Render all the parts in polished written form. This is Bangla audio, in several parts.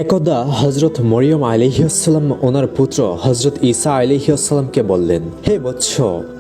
একদা হজরত মরিয়ম আলাইহিসসালাম ওনার পুত্র হজরত ঈসা আলাইহিসসালামকে বললেন, হে বৎস,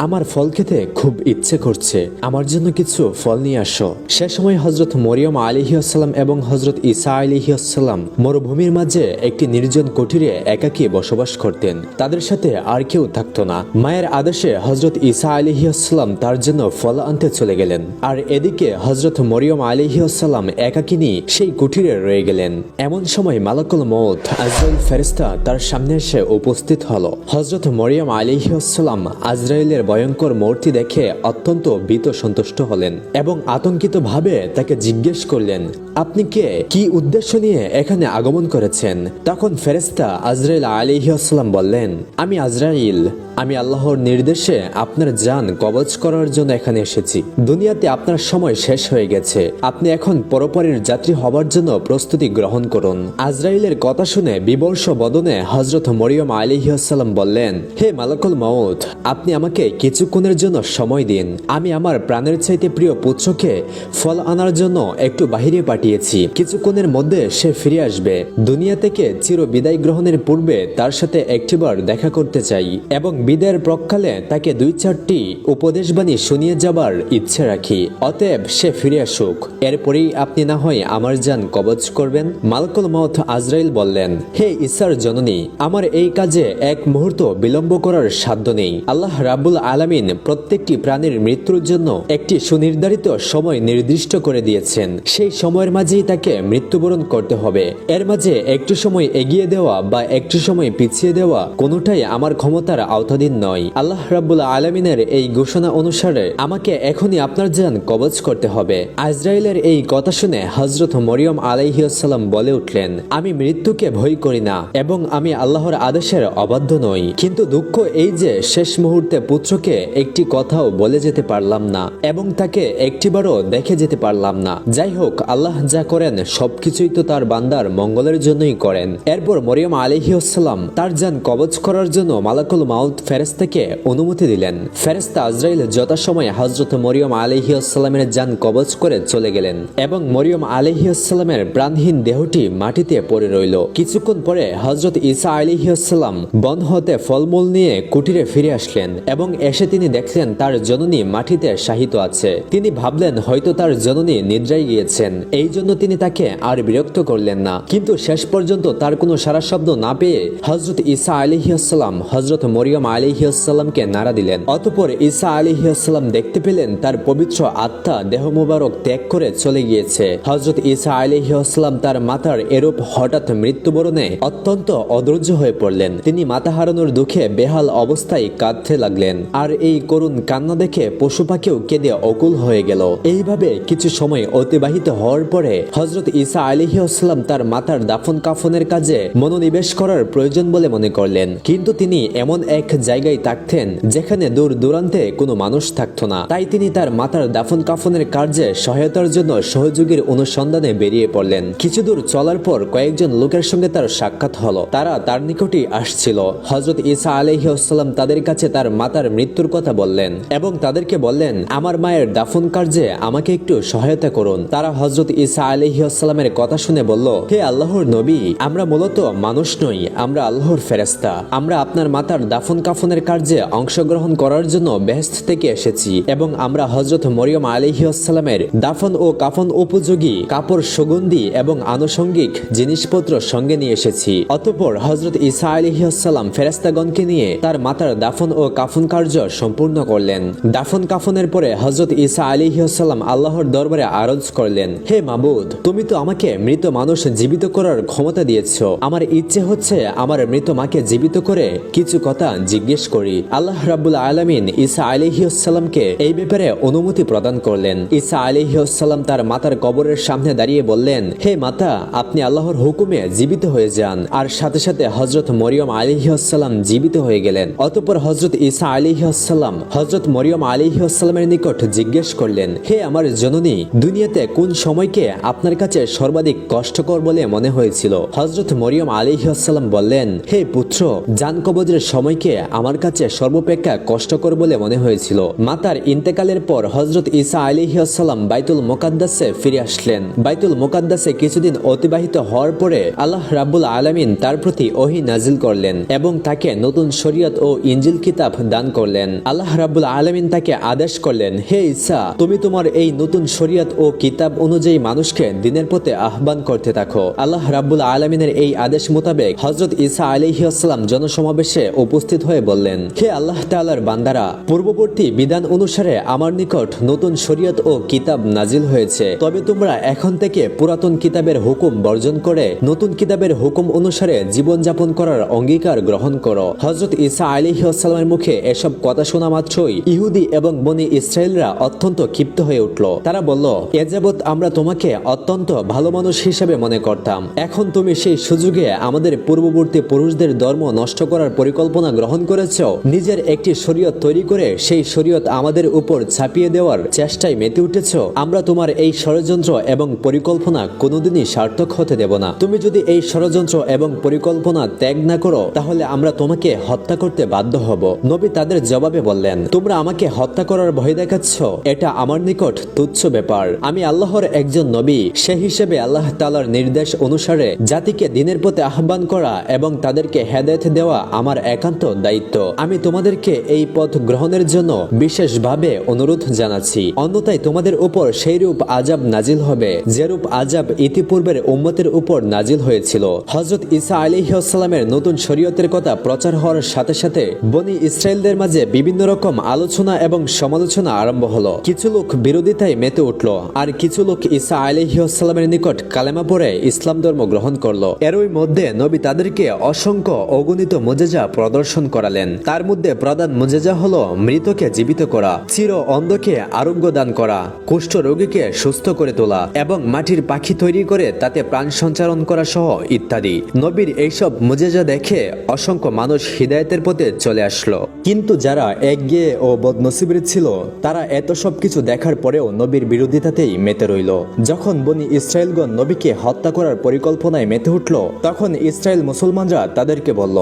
আমার ফল খেতে খুব ইচ্ছে করছে, আমার জন্য কিছু ফল নিয়ে আসো। সে সময় হজরত মরিয়ম আলাইহিসসালাম এবং হজরত ঈসা আলাইহিসসালাম মরুভূমির মাঝে একটি নির্জন কুটিরে একাকী বসবাস করতেন। তাদের সাথে আর কেউ থাকতো না। মায়ের আদেশে হজরত ঈসা আলাইহিসসালাম তার জন্য ফল আনতে চলে গেলেন, আর এদিকে হজরত মরিয়ম আলাইহিসসালাম একাকিনী সেই কুটিরে রয়ে গেলেন। এমন সময় মালাকুল মউত আজরাইল ফেরেশতা তার সামনে এসে উপস্থিত হলো। হযরত মরিয়ম আলাইহিসসালাম আজরাইলের ভয়ঙ্কর মূর্তি দেখে অত্যন্ত ভীত সন্তুষ্ট হলেন এবং আতঙ্কিত ভাবে তাকে জিজ্ঞেস করলেন, আপনি কে, কি উদ্দেশ্য নিয়ে এখানে আগমন করেছেন? তখন ফেরেশতা আজরাইল আলাইহিসসালাম বললেন, আমি আজরাইল, আমি আল্লাহর নির্দেশে আপনার জান কবজ করার জন্য এখানে এসেছি। দুনিয়াতে আপনার সময় শেষ হয়ে গেছে, আপনি এখন পরপরের যাত্রী হবার জন্য প্রস্তুতি গ্রহণ করুন। আজরাইলের কথা শুনে বিবর্ষ বদনে হযরত মরিয়ম আলাইহিসসালাম বললেন, হে মালাকুল মউত, আপনি আমাকে কিছুক্ষণের জন্য সময় দিন। আমি আমার প্রাণের চাইতে প্রিয় পুত্রকে ফল আনার জন্য একটু বাহিরে পাঠিয়েছি, কিছুক্ষণের মধ্যে সে ফিরে আসবে। দুনিয়া থেকে চির বিদায় গ্রহণের পূর্বে তার সাথে একটিবার দেখা করতে চাই এবং বিদায়ের প্রকালে তাকে 2-4টি উপদেশবাণী শুনিয়ে যাবার ইচ্ছে রাখি। অতএব সে ফিরে আসুক, এরপরেই আপনি না হয় আমার জান কবজ করবেন। মালাকুল মউত আজরাইল বললেন, হে ঈসার জননী, আমার এই কাজে এক মুহূর্ত বিলম্ব করার সাধ্য নেই। আল্লাহ রাব্বুল আলামিন প্রত্যেকটি প্রাণীর মৃত্যুর জন্য একটি সুনির্ধারিত সময় নির্দিষ্ট করে দিয়েছেন। সেই সময়ের মাঝেই তাকে মৃত্যুবরণ করতে হবে। এর মাঝে একটু সময় এগিয়ে দেওয়া বা একটু সময় পিছিয়ে দেওয়া কোনোটাই আমার ক্ষমতার আওতাধীন নয়। আল্লাহ রাব্বুল আলামিনের এই ঘোষণা অনুসারে আমাকে এখনই আপনার জান কবজ করতে হবে। আজরাইলের এই কথা শুনে হযরত মরিয়ম আলাইহিসসালাম বলে উঠলেন, আমি মৃত্যুকে ভয় করি না এবং আমি আল্লাহর আদেশের অবাধ্য নই, কিন্তু দুঃখ এই যে শেষ মুহূর্তে পুত্রকে একটি কথাও বলে যেতে পারলাম না এবং তাকে একটিবারও দেখে যেতে পারলাম না। যাই হোক, আল্লাহ যা করেন সবকিছুই তো তার বান্দার মঙ্গলের জন্যই করেন। এরপর মরিয়ম আলাইহিসসালাম তার জান কবজ করার জন্য মালাকুল মাউত ফেরেশতাকে অনুমতি দিলেন। ফেরেশতা আজরাইল যথাসময়ে হযরত মরিয়ম আলাইহিসসালামের জান কবজ করে চলে গেলেন এবং মরিয়ম আলাইহিসসালামের প্রাণহীন দেহটি মাটিতে পড়ে রইল। কিছুক্ষণ পরে হযরত ঈসা আলাইহিসসালাম বন হতে ফলমূল নিয়ে কুটিরে ফিরে আসলেন এবং এসে তিনি দেখলেন তার জননী মাটিতে শায়িত আছে। তিনি ভাবলেন হয়তো তার জননী নিদ্রায় গিয়েছেন, এই জন্য তিনি তাকে আর বিরক্ত করলেন না। কিন্তু শেষ পর্যন্ত তার কোনো সারা শব্দ না পেয়ে হযরত ঈসা আলাইহিসসালাম হযরত মরিয়ম আলাইহিসসালামকে নাড়া দিলেন। অতঃপর ঈসা আলাইহিসসালাম দেখতে পেলেন তার পবিত্র আত্মা দেহ মোবারক ত্যাগ করে চলে গিয়েছে। হযরত ঈসা আলাইহিসসালাম তার মাতার এরূপ হঠাৎ মৃত্যুবরণে অত্যন্ত অধৈর্য হয়ে পড়লেন। তিনি মাতা হারানোর দুঃখে বেহাল অবস্থায় কাঁদতে লাগলেন, আর এই করুণ কান্না দেখে পশু পাখিও কেঁদে অকুল হয়ে গেল। এইভাবে কিছু সময় অতিবাহিত হওয়ার পরে হযরত ঈসা আলাইহিসসালাম তার মাতার দাফন কাফনের কাজে মনোনিবেশ করার প্রয়োজন বলে মনে করলেন, কিন্তু তিনি এমন এক জায়গায় থাকতেন যেখানে দূর দূরান্তে কোনো মানুষ থাকতো না। তাই তিনি তার মাতার দাফন কাফনের কার্যে সহায়তার জন্য সহযোগীর অনুসন্ধানে বেরিয়ে পড়লেন। কিছু দূর চলার পর কয়েকজন লোকের সঙ্গে তার সাক্ষাৎ হলো। তারা তার নিকটই আসছিল। হযরত ঈসা আলাইহিসসালাম তাদের কাছে তার মাতার মৃত্যুর কথা বললেন এবং তাদেরকে বললেন, আমার মায়ের দাফন কার্যে আমাকে একটু সহায়তা করুন। তারা হযরত ঈসা আলাইহিসসালামের কথা শুনে বলল, হে আল্লাহর নবী, আমরা মূলত মানুষ নই, আমরা আল্লাহর ফেরেশতা। আমরা আপনার মাতার দাফন কাফনের কার্যে অংশগ্রহণ করার জন্য বেহেশত থেকে এসেছি এবং আমরা হযরত মরিয়ম আলাইহিসসালামের দাফন ও কাফন উপযোগী কাপড়, সুগন্ধি এবং আনুষঙ্গিক জিনিসপত্র সঙ্গে নিয়ে এসেছি। অতঃপর হযরত ঈসা আলাইহিসসালাম ফেরেশতাগণকে নিয়ে তার মাতার দাফন ও কাফন কার্য সম্পূর্ণ করলেন। দাফন কাফনের পরে হযরত ঈসা আলাইহিসসালাম আল্লাহর দরবারে আরজ করলেন, হে মাবুদ, তুমি তো আমাকে মৃত মানুষ জীবিত করার ক্ষমতা দিয়েছো। আমার ইচ্ছে হচ্ছে আমার মৃত মাকে জীবিত করে কিছু কথা জিজ্ঞেস করি। আল্লাহ রাব্বুল আলামিন ঈসা আলাইহিসসালামকে এই ব্যাপারে অনুমতি প্রদান করলেন। ঈসা আলাইহিসসালাম তার মাতার কবরের সামনে দাঁড়িয়ে বললেন, হে মাতা, আপনি আল্লাহর হুকুমে জীবিত হয়ে যান। আর সাথে সাথে হযরত মরিয়ম আলাইহিসসালাম জীবিত হয়ে গেলেন। অতঃপর হযরত ঈসা আলাইহিসসালাম হযরত মরিয়ম আলাইহিসসালামের নিকট জিজ্ঞেস করলেন, হে আমার জননী, দুনিয়াতে কোন সময়কে আপনার কাছে সর্বাধিক কষ্টকর বলে মনে হয়েছিল? হযরত মরিয়ম আলাইহিসসালাম বললেন, হে পুত্র, জান কবজের সময়কে আমার কাছে সর্বাপেক্ষা কষ্টকর বলে মনে হয়েছিল। মাতার ইন্তেকালের পর হযরত ঈসা আলাইহিস সালাম বাইতুল মুকাদ্দাসে ফিরে আসলেন। বাইতুল মুকাদ্দাসে কিছুদিন অতিবাহিত হওয়ার পরে আল্লাহ রাব্বুল আলামিন তার প্রতি ওহী নাজিল করলেন এবং তাকে নতুন শরীয়ত ও ইনজিল কিতাব দান করলেন। আল্লাহ রাব্বুল আলামিন তাকে আদেশ করলেন, হে ঈসা, তুমি তোমার এই নতুন শরীয়ত ও কিতাব অনুযায়ী মানুষকে দ্বীনের পথে আহ্বান করতে থাকো। আল্লাহ রাব্বুল আলামিনের এই আদেশ মোতাবেক হযরত ঈসা আলাইহিস সালাম জনসমাবেশে উপস্থিত হয়ে বললেন, হে আল্লাহ তাআলার বান্দারা, পূর্ববর্তী বিধান অনুসারে আমার নিকট নতুন শরীয়ত ও কিতাব নাজিল হয়েছে, তবে তোমরা এখন থেকে পুরাতন কিতাবের হুকুম বর্জন করে নতুন কিতাবের হুকুম অনুসারে জীবনযাপন করার অঙ্গীকার গ্রহণ করো। হযরত ঈসা আলাইহিস সালামের মুখে এসব কথা শোনা মাত্রই ইহুদি এবং বনী ইসরায়েলরা অত্যন্ত ক্ষিপ্ত হয়ে উঠল। তারা বলল, এ যাবৎ আমরা তোমাকে অত্যন্ত ভালো মানুষ হিসেবে মনে করতাম, এখন তুমি সেই সুযোগে আমাদের পূর্ববর্তী পুরুষদের ধর্ম নষ্ট করার পরিকল্পনা গ্রহণ করেছ। নিজের একটি শরীয়ত তৈরি করে সেই শরীয়ত আমাদের উপর ছাপিয়ে দেওয়ার চেষ্টায় মেতে উঠেছ। আমরা তোমার এই ষড়যন্ত্র এবং পরিকল্পনা কোনোদিনই সার্থক হতে দেব না। তুমি যদি এই ষড়যন্ত্র এবং পরিকল্পনা ত্যাগ না করো, তাহলে আমরা তোমাকে হত্যা করতে বাধ্য হব। নবী তাদের জবাবে বললেন, তোমরা আমাকে হত্যা করার ভয় দেখাচ্ছ, এটা আমার নিকট তুচ্ছ ব্যাপার। আমি আল্লাহর একজন নবী, সে হিসেবে আল্লাহ তাআলার নির্দেশ অনুসারে জাতিকে দ্বীনের পথে আহ্বান করা এবং তাদেরকে হেদায়েত দেওয়া আমার একান্ত দায়িত্ব। আমি তোমাদেরকে এই পথ গ্রহণের জন্য বিশেষভাবে অনুরোধ জানাচ্ছি, অন্যথায় তোমাদের উপর সেইরূপ আযাব নাজিল হবে যেরূপ আযাব ইতিপূর্বের উম্মতের উপর নাজিল হয়েছিল। হযরত ঈসা আলাইহিস সালামের নতুন শরীয়তের কথা প্রচার হওয়ার সাথে সাথে বনী ইসরায়েলদের মাঝে বিভিন্ন রকম আলোচনা এবং সমালোচনা আরম্ভ হলো। কিছু লোক বিরোধিতায় মেতে উঠল, আর কিছু লোক ঈসা আলাইহিস সালামের নিকট কালেমা পড়ে ইসলাম ধর্ম গ্রহণ করলো। এরই মধ্যে নবী তাদেরকে অসংখ্য অগণিত মুজিজা প্রদর্শন করালেন। তার মধ্যে প্রধান মুজিজা হলো মৃতকে জীবিত করা, চির অন্ধকে আরোগ্য দান করা, কুষ্ঠ রোগীকে সুস্থ করে তোলা এবং মাটির পাখি তৈরি করে তাতে প্রাণ সঞ্চারণ করা সহ ইত্যাদি। নবীর এইসব মুজিজা দেখে অসংখ্য মানুষ হিদায়াতের পথে চলে আসলো। কিন্তু যারা একগেয়ে ও বদনসিবের ছিল, তারা এত সব কিছু দেখার পরেও নবীর বিরোধিতাতেই মেতে রইল। যখন বনী ইসরায়েলগণ নবীকে হত্যা করার পরিকল্পনায় মেতে উঠল, তখন ইসরায়েল মুসলমানরা তাদেরকে বলল,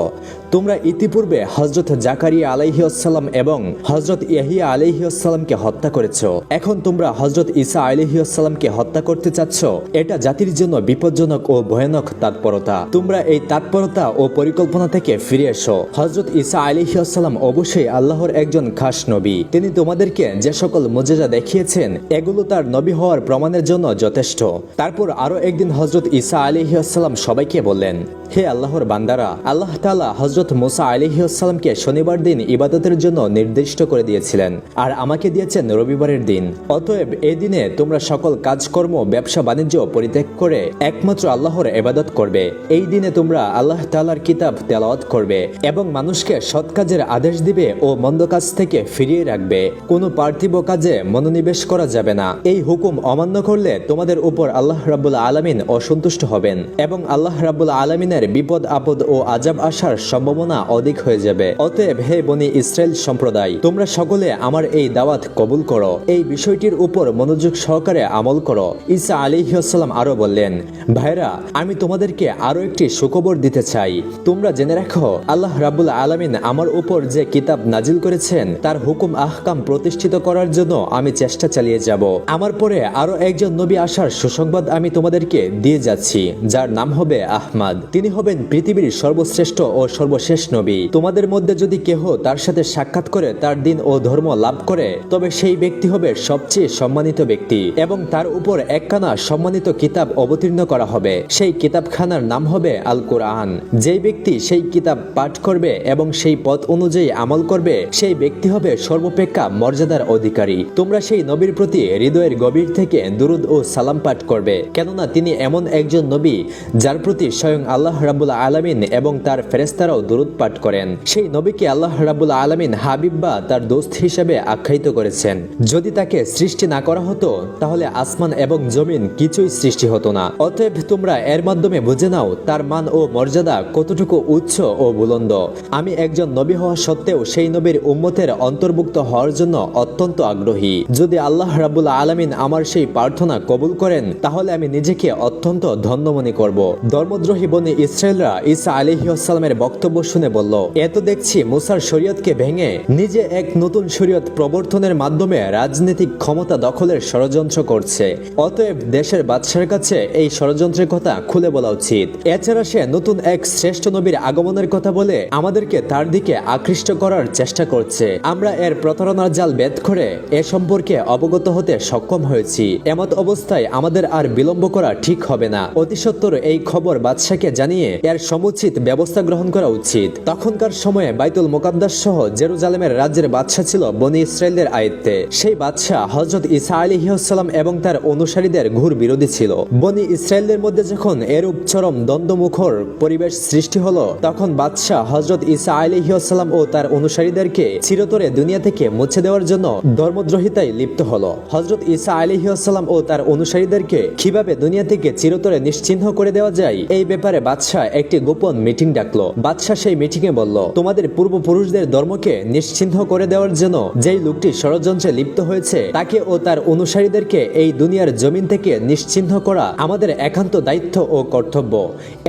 তোমরা ইতিপূর্বে হযরত জাকারিয়া আলাইহিস সালাম এবং হযরত ইয়াহিয়া আলাইহিস সালামকে হত্যা করেছো, এখন তোমরা হযরত ঈসা আলাইহিস সালামকে হত্যা করতে চাচ্ছ। এটা জাতির জন্য বিপজ্জনক ও ভয়ানক তৎপরতা। তোমরা এই তৎপরতা ও পরিকল্পনা থেকে ফিরে এসো। হযরত ঈসা আলাইহিস সালাম অবশ্যই আল্লাহর একজন খাস নবী। তিনি তোমাদেরকে যে সকল মুজিজা দেখিয়েছেন, এগুলো তার নবী হওয়ার প্রমাণের জন্য যথেষ্ট। তারপর আরো একদিন হযরত ঈসা আলাইহিস সালাম সবাইকে বললেন, হে আল্লাহর বান্দারা, আল্লাহ তাআলা হযরত মুসা আলাইহিস সালামকে শনিবার দিন ইবাদতের জন্য নির্দিষ্ট করে দিয়েছিলেন, আর আমাকে দিয়েছেন রবিবারের দিন। অতএব এই দিনে তোমরা সকল কাজকর্ম, ব্যবসা বাণিজ্য পরিত্যাগ করে একমাত্র আল্লাহর ইবাদত করবে। এই দিনে তোমরা আল্লাহ তাআলার কিতাব তেলাওয়াত করবে এবং মানুষকে সৎ কাজের আদেশ দিবে ও মন্দ কাজ থেকে ফিরিয়ে রাখবে। কোনো পার্থিব কাজে মনোনিবেশ করা যাবে না। এই হুকুম অমান্য করলে তোমাদের উপর আল্লাহ রাব্বুল আলামিন অসন্তুষ্ট হবেন এবং আল্লাহ রাব্বুল আলামিনের বিপদ আপদ ও আযাব আসার সম্ভাবনা অধিক হয়ে যাবে। অতএব হে বনী ইসরায়েল সম্প্রদায়, তোমরা সকলে আমার এই দাওয়াত কবুল করো, এই বিষয়টির উপর মনোযোগ সহকারে আমল করো। ঈসা আলাইহিস সালাম আরো বললেন, ভাইরা, আমি তোমাদেরকে আরো একটি সুখবর দিতে চাই। তোমরা জেনে রাখো, আল্লাহ রাব্বুল আলামিন আমার উপর যে কিতাব নাজিল করেছেন, তার হুকুম আহকাম প্রতিষ্ঠিত করার জন্য আমি চেষ্টা চালিয়ে যাব। আমার পরে আরো একজন নবী আসার সুসংবাদ আমি তোমাদেরকে দিয়ে যাচ্ছি, যার নাম হবে আহমদ। তিনি হবেন পৃথিবীর সর্বশ্রেষ্ঠ ও সর্বশেষ নবী। তোমাদের মধ্যে যদি কেহ তার সাথে সাক্ষাৎ করে তার দিন ও ধর্ম লাভ করে, তবে সেই ব্যক্তি হবে সবচেয়ে সম্মানিত ব্যক্তি এবং তার উপর একখানা সম্মানিত কিতাব অবতীর্ণ করা হবে। সেই কিতাবখানার নাম হবে আল কুরআন। যেই ব্যক্তি সেই কিতাব পাঠ করবে এবং সেই পথ অনুযায়ী আমল করবে, সেই ব্যক্তি হবে সর্বাপেক্ষা মর্যাদার অধিকারী। তোমরা সেই নবীর প্রতি হৃদয়ের গভীর থেকে দুরুদ ও সালাম পাঠ করবে, কেননা তিনি এমন একজন নবী যার প্রতি স্বয়ং আল্লাহ রাব্বুল আলামিন এবং তার ফেরেশতারাও দুরুদ পাঠ করেন। সেই নবীকে আল্লাহ রাব্বুল আলামিন হাবিব বা তার দোস্ত হিসেবে আখ্যায়িত করেছেন। যদি তাকে সৃষ্টি না করা হতো, তাহলে আসমান এবং জমিন কিছুই সৃষ্টি হতো না। অতএব তোমরা এর মাধ্যমে বুঝে নাও তার মান ও মর্যাদা কতটুকু উচ্চ ও বুলন্দ। আমি একজন নবী হওয়া সত্ত্বেও সেই নবীর উম্মতের অন্তর্ভুক্ত হওয়ার জন্য অত্যন্ত আগ্রহী। যদি আল্লাহ রাব্বুল আলামিন আমার সেই প্রার্থনা কবুল করেন, তাহলে আমি নিজেকে অত্যন্ত ধন্য মনে করব। ধর্মদ্রোহী বনী ইসরায়েলরা ঈসা আলাইহিসসালামের বক্তব্য শুনে বলল, এত দেখছি মুসার শরীয়তকে ভেঙে নিজে এক নতুন শরীয়ত প্রবর্তনের মাধ্যমে রাজনৈতিক ক্ষমতা দখলের ষড়যন্ত্র করছে। অতএব দেশের বাদশার কাছে এই ষড়যন্ত্রের কথা খুলে বলা উচিত। এছাড়া সে নতুন এক শ্রেষ্ঠ নবীর আগমনের কথা বলে আমাদেরকে তার দিকে আকৃষ্ট করার চেষ্টা করছে। আমরা এর প্রতারণার জাল ভেদ করে এ সম্পর্কে অবগত হতে সক্ষম হয়েছি। এমত অবস্থায় আমাদের আর বিলম্ব করা ঠিক হবে না। অতি সত্বর এই খবর বাদশাকে জানিয়ে এর সমুচিত ব্যবস্থা গ্রহণ করা উচিত। তখনকার সময়ে বাইতুল মুকাদ্দাস সহ জেরুজালেমের রাজ্যের বাদশা ছিল বনি ইসরায়েলদের আয়ত্তে। সেই বাদশা হযরত ঈসা আলাইহিসসালাম এবং তার অনুসারীদের ঘোর বিরোধী ছিল। বনি ইসরায়েলদের মধ্যে যখন এরূপ চরম দ্বন্দ্বমুখর পরিবেশ সৃষ্টি হলো, তখন বাদশা হযরত ঈসা আলাইহিসসালাম ও তার অনুসারীদেরকে চিরতরে দুনিয়া থেকে মুছে দেওয়ার জন্য ধর্মদ্রোহিতায় লিপ্ত হলো। হযরত ঈসা আলাইহিসসালাম ও তার অনুসারীদেরকে কিভাবে দুনিয়া থেকে চিরতরে নিশ্চিহ্ন করে দেওয়া যায়, এই ব্যাপারে বাদশাহ একটি গোপন মিটিং ডাকলো। বাদশাহ সেই মিটিংয়ে বলল, তোমাদের পূর্বপুরুষদের ধর্মকে নিশ্চিহ্ন করে দেওয়ার জন্য যেই লোকটি ষড়যন্ত্রে লিপ্ত হয়েছে, তাকে ও তার অনুসারীদেরকে এই দুনিয়ার জমিন থেকে নিশ্চিহ্ন করা আমাদের একান্ত দায়িত্ব ও কর্তব্য।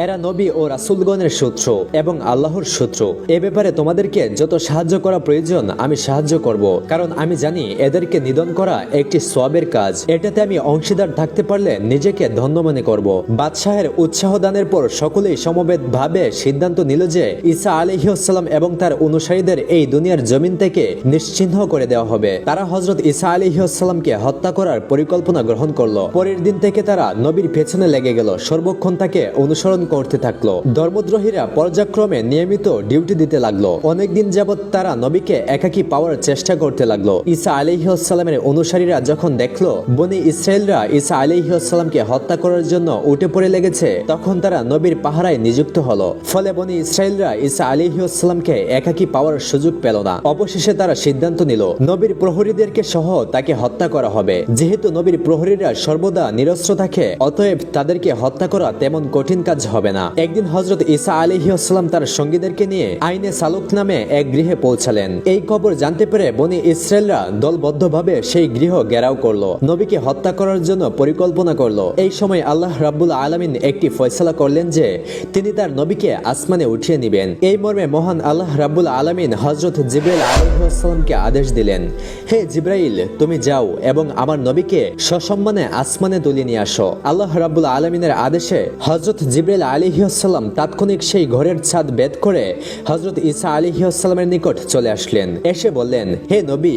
এরা নবী ও রাসূলগণের শত্রু এবং আল্লাহর শত্রু। এ ব্যাপারে তোমাদেরকে যত সাহায্য করা প্রয়োজন আমি সাহায্য করব, কারণ আমি জানি এদেরকে নিধন করা একটি সওয়াবের কাজ। এটাতে আমি অংশীদার থাকতে পারলে নিজেকে ধন্য মনে করব। বাদশাহের উৎসাহ দানের পর সকলেই সমবেত ভাবে সিদ্ধান্ত নিল যে ঈসা আলাইহিসসালাম এবং তার অনুসারীদের এই দুনিয়ার জমিন থেকে নিশ্চিহ্ন করে দেওয়া হবে। তারা হযরত ঈসা আলাইহিসসালামকে হত্যা করার পরিকল্পনা গ্রহণ করলো। পরের দিন থেকে তারা নবীর পেছনে লেগে গেল, সর্বক্ষণ তাকে অনুসরণ করতে থাকলো। ধর্মদ্রোহীরা পর্যায়ক্রমে নিয়মিত ডিউটি দিতে লাগলো। অনেকদিন যাবৎ তারা নবীকে একাকী পাওয়ার চেষ্টা করতে লাগলো। ঈসা আলাইহিসসালামের অনুসারীরা যখন দেখলো বনি ইসরায়েলরা ঈসা আলাইহিসসালামকে হত্যা করার জন্য উঠে পড়ে লেগেছে, তখন তারা নবীর পাহারায় নিযুক্ত হলো। ফলে বনি ইসরায়েলরা ঈসা আলাইহিসসালামকে একাকী পাওয়ার সুযোগ পেল না। অবশেষে তারা সিদ্ধান্ত নিল নবীর প্রহরীদেরকে সহ তাকে হত্যা করা হবে। যেহেতু নবীর প্রহরীরা সর্বদা নিরস্ত্র থাকে, অতএব তাদেরকে হত্যা করা তেমন কঠিন কাজ হবে না। একদিন হযরত ঈসা আলাইহিসসালাম তার সঙ্গীদেরকে নিয়ে আইনে সালুক নামে এক গৃহে পৌঁছালেন। এই খবর জানতে পেরে বনি ইসরায়েলরা দলবদ্ধভাবে সেই গৃহ ঘেরাও করলো, নবীকে হত্যা করার জন্য পরিকল্পনা করলো। এই সময় আল্লাহ রাব্বুল আলামিন একটি ফয়সালা করলেন যে তিনি তার নবীকে আসমানে উঠিয়ে নেবেন। এই মর্মে মহান আল্লাহ রাব্বুল আলামিন হযরত জিবরাইল আলাইহিসসালামকে আদেশ দিলেন, হে জিবরাইল, তুমি যাও এবং আমার নবীকে সসম্মানে আসমানে তুলে নিয়ে আসো। আল্লাহ রাব্বুল আলামিনের আদেশে হযরত জিবরাইল আলাইহিসসালাম তাৎক্ষণিক সেই ঘরের ছাদ ভেদ করে হযরত ঈসা আলাইহিসসালামের নিকট চলে আসলেন। এসে বললেন, হে নবী,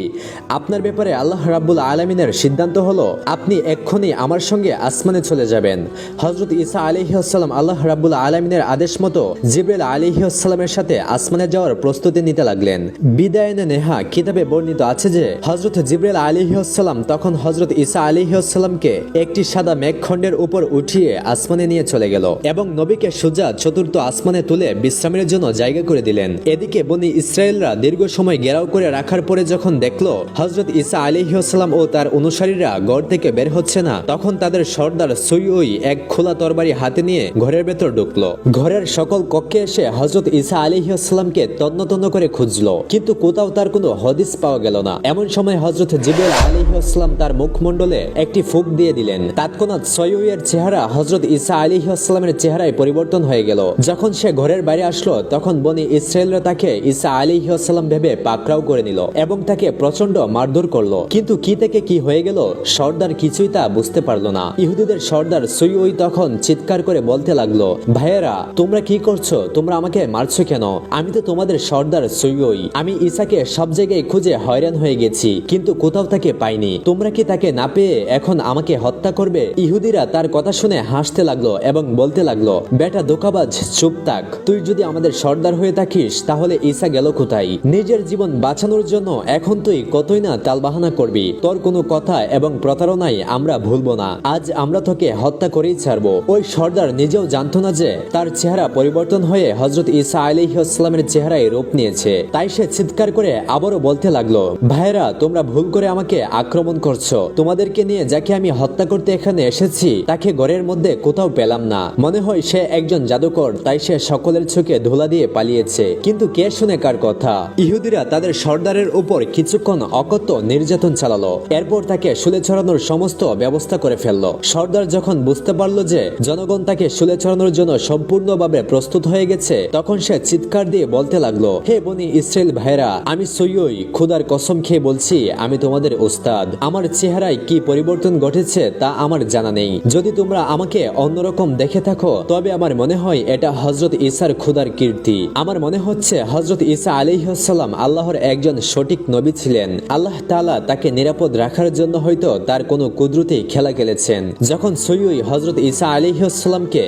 আপনার ব্যাপারে আল্লাহ রাব্বুল আলামিনের সিদ্ধান্ত হলো আপনি এক্ষুনি আমার সঙ্গে আসমানে চলে যাবেন। হযরত ঈসা আলাইহিসসালাম আল্লাহ রাব্বুল আলামিনের আদেশ মতো জিবরাইল আলাইহিসসালামের সাথে আসমানে যাওয়ার প্রস্তুতি নিতে লাগলেন। বিদায়নে নেহা কিতাবে বর্ণিত আছে যে হযরত জিবরাইল আলাইহিসসালাম তখন হযরত ঈসা আলাইহিসসালামকে একটি সাদা মেঘখণ্ডের উপর উঠিয়ে আসমানে নিয়ে চলে গেল এবং নবীকে সোজা চতুর্থ আসমানে তুলে বিশ্রামের জন্য জায়গা করে দিলেন। এদিকে বনি ইসরায়েলরা দীর্ঘ সময় ঘেরাও করে রাখার পরে যখন দেখলো হযরত ঈসা আলাইহিসসালাম ও তার অনুসারীরা ঘর থেকে বের হচ্ছে না, তখন তাদের সর্দার সুইউই এক খোলা তরবারি হাতে নিয়ে ঘরের ভেতর ঢুকলো। ঘরের সকল কক্ষে এসে হযরত ঈসা আলাইহিসসালামকে তন্ন তন্ন করে খুঁজলো, কিন্তু কোথাও তার কোনো হদিস পাওয়া গেল না। এমন সময় হযরত জিবরাইল আলাইহিসসালাম তার মুখমণ্ডলে একটি ফুঁক দিয়ে দিলেন। তৎক্ষণাৎ সুইউইয়ের চেহারা হযরত ঈসা আলাইহিসসালামের চেহারায় পরিবর্তন হয়ে গেল। যখন সে ঘরের বাইরে আসলো, তখন বনি ইসরায়েলরা তাকে ঈসা আলাইহিসসালাম ভেবে পাকড়াও করে নিল এবং তাকে প্রচন্ড মারধর করলো। কিন্তু কি থেকে কি হয়ে গেল সর্দার কিছুই তা বুঝতে পারলো না। ইহুদিদের সর্দার সুইউই তখন চিৎকার করে বলতে লাগলো, ভাইয়েরা, তোমরা কি করছো? তোমরা আমাকে মারছো কেন? আমি তো তোমাদের সর্দার সুইউই। আমি ঈসাকে সব জায়গায় খুঁজে হয়রান হয়ে গেছি, কিন্তু কোথাও তাকে পাইনি। তোমরা কি তাকে না পেয়ে এখন আমাকে হত্যা করবে? ইহুদিরা তার কথা শুনে হাসতে লাগলো এবং বলতে লাগলো, বেটা ধোঁকাবাজ, চুপ থাক। তুই যদি আমাদের সর্দার হয়ে থাকিস তাহলে ঈসা গেল কোথায়? নিজের জীবন বাঁচানোর জন্য এখন তুই কতই না তালবাহানা করবি। তোর কোনো কথা এবং প্রতারণাই আমরা ভুলবো না। আজ আমরা তোকে হত্যা করেই ছাড়বো। ওই সর্দার নিজেও জানতো না যে তার চেহারা পরিবর্তন হয়ে হযরত ঈসা আলাইহিসসালামের চেহারায় রূপ নিয়েছে। তাই সে চিৎকার করে আবারও বলতে লাগলো, ভাইয়েরা, তোমরা ভুল করে আমাকে আক্রমণ করছো। তোমাদেরকে নিয়ে যাকে আমি হত্যা করতে এখানে এসেছি তাকে ঘরের মধ্যে কোথাও পেলাম না। মনে হয় সে একজন জাদুকর, তাই সে সকলের চোখে ধুলা দিয়ে পালিয়েছে। কিন্তু কে শুনে কার কথা? ইহুদিরা তাদের সর্দারের উপর কিছুক্ষণ অকথ্য নির্যাতন চালালো। এরপর তাকে শুলে ছড়ানোর সমস্ত ব্যবস্থা করে ফেললো। সর্দার যখন বুঝতে পারলো যে জনগণ তাকে শুলে ছড়ানোর জন্য জন্য সম্পূর্ণভাবে প্রস্তুত হয়ে গেছে তখন সে চিৎকার দিয়ে বলতে লাগলো, হে বনি ইসরায়েল ভাইরা, আমি সৈয়দ খোদার কসম খেয়ে বলছি আমি তোমাদের ওস্তাদ। আমার চেহারায় কি পরিবর্তন ঘটেছে তা আমার জানা নেই। যদি তোমরা আমাকে অন্যরকম দেখে থাকো তবে আমার মনে হয় এটা হযরত ঈসার খোদার কীর্তি। আমার মনে হচ্ছে হযরত ঈসা আলাইহিস সালাম আল্লাহর একজন সঠিক নবী ছিলেন। আল্লাহ তাআলা তাকে নিরাপদ রাখার জন্য হয়তো তার কোনো কুদরতি খেলা খেলেছেন। যখন সৈয়দ হযরত ঈসা আলাইহিস সালামকে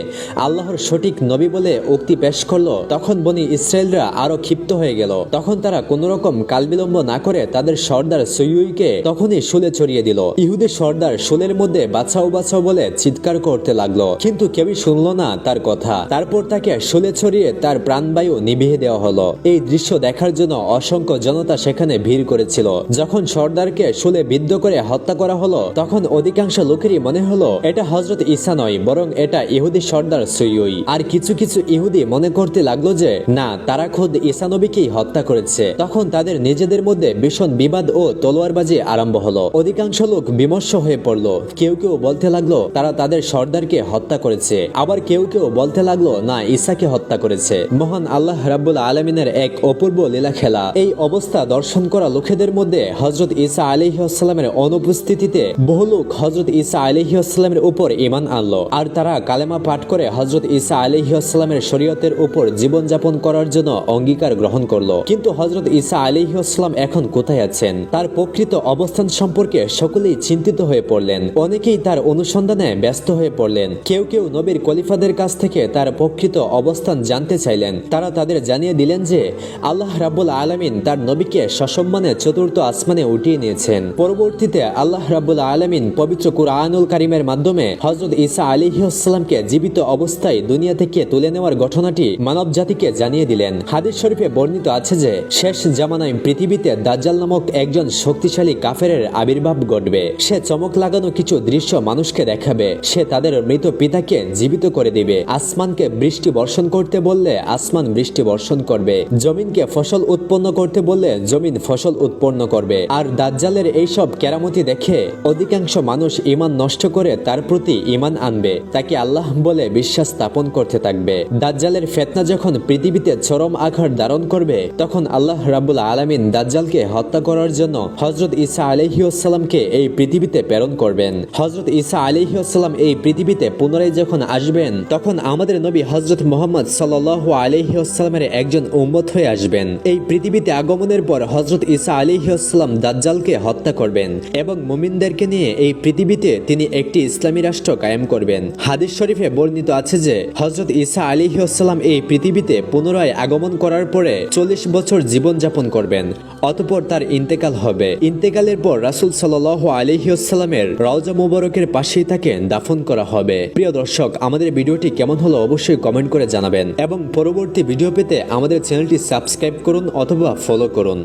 আল্লাহর সঠিক নবী বলে উক্তি পেশ করলো তখন বনি ইসরায়েলরা আরো ক্ষিপ্ত হয়ে গেল। তখন তারা কোন রকম কালবিলম্ব না করে তাদের সর্দার সৈয়দকে তখনই শুলে চড়িয়ে দিল। ইহুদি সর্দার শুলের মধ্যে বাঁচাও বাঁচাও বলে চিৎকার করতে লাগলো, কিন্তু কেউই শুনলো না তার কথা। তারপর তাকে শুলে ছড়িয়ে তার প্রাণবায়ু নিভিয়ে দেওয়া হলো। এই দৃশ্য দেখার জন্য অসংখ্য জনতা সেখানে ভিড় করেছিল। যখন সর্দারকে শুলে বিদ্ধ করে হত্যা করা হলো তখন অধিকাংশ লোকেরই মনে হলো এটা হযরত ঈসা নয়, বরং এটা ইহুদি সর্দার সৈয়দ। আর কিছু কিছু ইহুদি মনে করতে লাগলো যে না, তারা খোদ ঈসা নবীকেই হত্যা করেছে। তখন তাদের নিজেদের মধ্যে ভীষণ বিবাদ ও তলোয়ারবাজি আরম্ভ হলো। অধিকাংশ লোক বিমর্ষ হয়ে পড়লো। কেউ কেউ বলতে লাগলো তারা তাদের সর্দারকে হত্যা করেছে, আবার কেউ কেউ বলতে লাগলো না, ঈসাকে হত্যা করেছে। মহান আল্লাহ রাব্বুল আলামিনের এক অপূর্ব লীলা খেলা। এই অবস্থা দর্শন করা লোকেদের মধ্যে হযরত ঈসা আলাইহিস সালামের অনুপস্থিতিতে বহু লোক হযরত ঈসা আলাইহিস সালামের উপর ঈমান আনলো, আর তারা কালেমা পাঠ করে হযরত ঈসা আলাইহিস সালামের শরীয়তের উপর জীবনযাপন করার জন্য অঙ্গীকার গ্রহণ করলো। কিন্তু হযরত ঈসা আলাইহিস সালাম এখন কোথায় আছেন, তার প্রকৃত অবস্থান সম্পর্কে সকলেই চিন্তিত হয়ে পড়লেন। অনেকেই তার অনুসন্ধানে ব্যস্ত হয়ে পড়লেন। কেউ কেউ নবীর খলিফাদের কাছ থেকে তার প্রকৃত অবস্থান জানতে চাইলেন। তারা তাদের জানিয়ে দিলেন যে আল্লাহ রাব্বুল আলামিন তার নবীকে সসম্মানে চতুর্থ আসমানে উঠিয়ে নিয়েছেন। পরবর্তীতে আল্লাহ রাব্বুল আলামিন পবিত্র কুরআনুল কারীমের মাধ্যমে হযরত ঈসা আলাইহিস সালামকে জীবিত অবস্থায় দুনিয়া থেকে তুলে নেওয়ার ঘটনাটি মানব জাতিকে জানিয়ে দিলেন। হাদিস শরীফে বর্ণিত আছে যে শেষ জামানায় পৃথিবীতে দাজ্জাল নামক একজন শক্তিশালী কাফেরের আবির্ভাব ঘটবে। সে চমক লাগানো কিছু দৃশ্য মানুষকে দেখাবে। সে তাদের মৃত পিতাকে জীবিত করে দিবে। আসমানকে বৃষ্টি বর্ষণ করতে বললে আসমান বৃষ্টি বর্ষণ করবে। জমিনকে ফসল উৎপন্ন করতে বললে জমিন ফসল উৎপন্ন করবে। আর দাজ্জালের এইসব কেরামতি দেখে অধিকাংশ মানুষ ঈমান নষ্ট করে তার প্রতি ঈমান আনবে, তাকে আল্লাহ বলে বিশ্বাস স্থাপন করতে থাকবে। দাজ্জালের ফিতনা যখন পৃথিবীতে চরম আকার ধারণ করবে তখন আল্লাহ রাব্বুল আলামিন দাজ্জালকে হত্যা করার জন্য হযরত ঈসা আলাইহিস সালামকে এই পৃথিবীতে প্রেরণ করবেন। হযরত ঈসা আলাইহিস সালাম এই পৃথিবীতে পুনরায় যখন আসবেন তখন আমাদের নবী হযরত মুহাম্মদ সাল্লাল্লাহু আলাইহি ওয়াসাল্লামের একজন উম্মত হয়ে আসবেন। এই পৃথিবীতে আগমনের পর হযরত ঈসা আলাইহিস সালাম দাজ্জালকে হত্যা করবেন এবং মুমিনদেরকে নিয়ে এই পৃথিবীতে তিনি একটি ইসলামী রাষ্ট্র কায়েম করবেন। হাদিস শরীফে বর্ণিত আছে যে হযরত ঈসা আলাইহিস সালাম এই পৃথিবীতে পুনরায় আগমন করার পরে 40 বছর জীবন যাপন করবেন, অতঃপর তার ইন্তেকাল হবে। ইন্তেকালের পর রাসূল সাল্লাল্লাহু আলাইহি ওয়াসাল্লামের রওজা মুবারকের পাশেই তাকে দাফন করা হবে। প্রিয় দর্শক, আমাদের ভিডিওটি কেমন হলো অবশ্যই কমেন্ট করে জানাবেন এবং পরবর্তী ভিডিও পেতে আমাদের চ্যানেলটি সাবস্ক্রাইব করুন অথবা ফলো করুন।